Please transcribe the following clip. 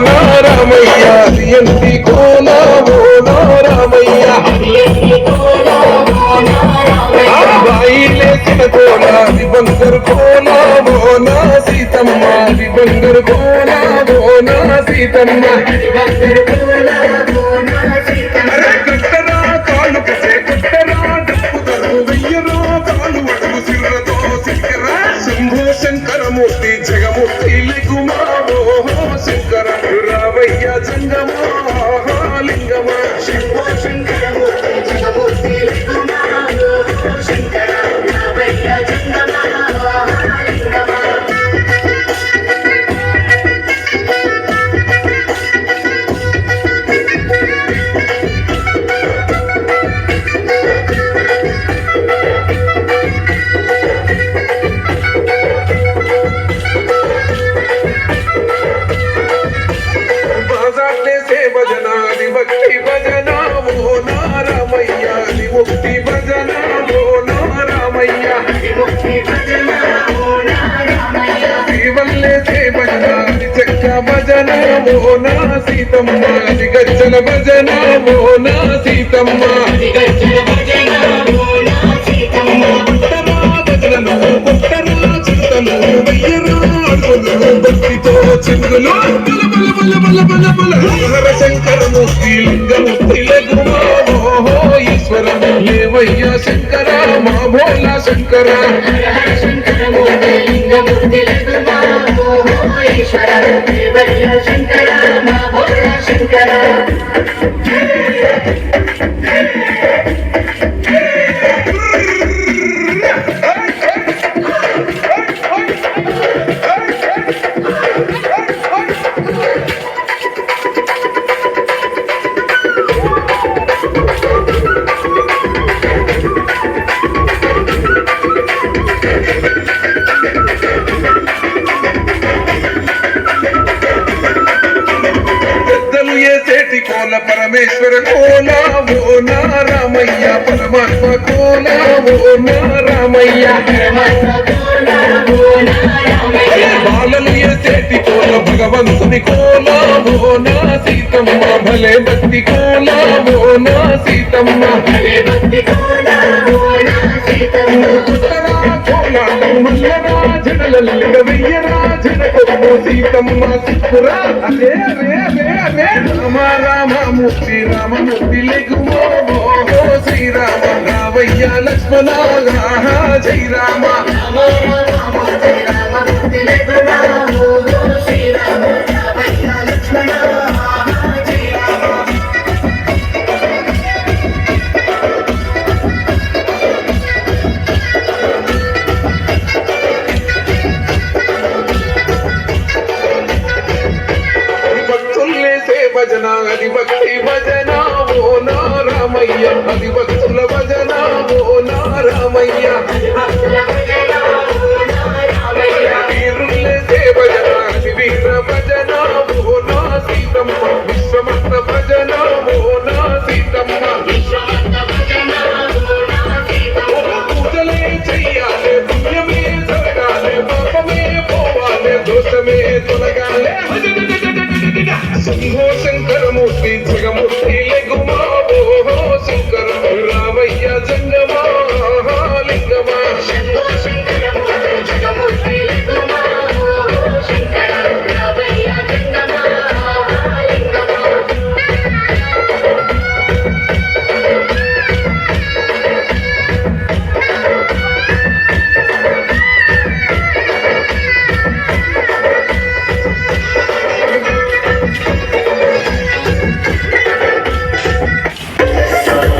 నా రామయ్య ఎంతి కోన ఓ నా రామయ్య బాయిలేసిన కోన బంగారు కోన ఓ నా సీతమ్మ బంగారు కోన ఓ నా సీతమ్మ శంకరమూర్తి జగమూర్తి లెగుమా శంకర రావయ్య జంగమా లింగమా శివ శంకరమూర్తి జగమూర్తి లెగుమా శంకర రావయ్య జంగమా లింగమా భక్తి భజన ఓ నా రామయ్య ముక్తి భజన ఓ నా రామయ్య శ్రీవల్లే భజన చెక్క భజన ఓ నా సీతమ్మ గజ్జల భజన ఓ నా సీతమ్మ భజనలు పుట్టరా చింతలు వెయ్యరాడులు భక్తితో చిందులు శంకరమూర్తి లింగమూర్తి లఘుమా ఈశ్వర లేవయ్య శంకర మా భోలా శంకర శంకరమూర్తి లింగమూర్తి లఘుమా ఈశ్వర లేవయ్య శంకర మా భోలా శంకర కోల పరమేశ్వర కోల ఓ నా రామయ్య పరమాత్మ కోల ఓ నా రామయ్య బాలలు ఎసేటి కోల భగవంతుని కోల ఓ నా సీతమ్మ భలే భక్తి కోల ఓ నా సీతమ్మ జడలల్లిగ వెయ్యరా జడకొమ్ము సీతమ్మ సిక్కురా అదే రామ రామమూర్తి రామమూర్తి లెగుమో శ్రీరామ రావయ్య లక్ష్మణ జై రామ భజన అది భక్తి భజన ఓ నా రామయ్య అది భక్తుల భజన ఓ నా రామయ్య వీరులేసే భజన అది వీర భజన ఓ నా సీతమ్మ విశ్వమత్త భజన ఓ నా సీతమ్మ పూజలే చెయ్యాలి పుణ్యమే జరగాలి పాపమే పోవాలి దోషమే తొలగాలి సంఘోష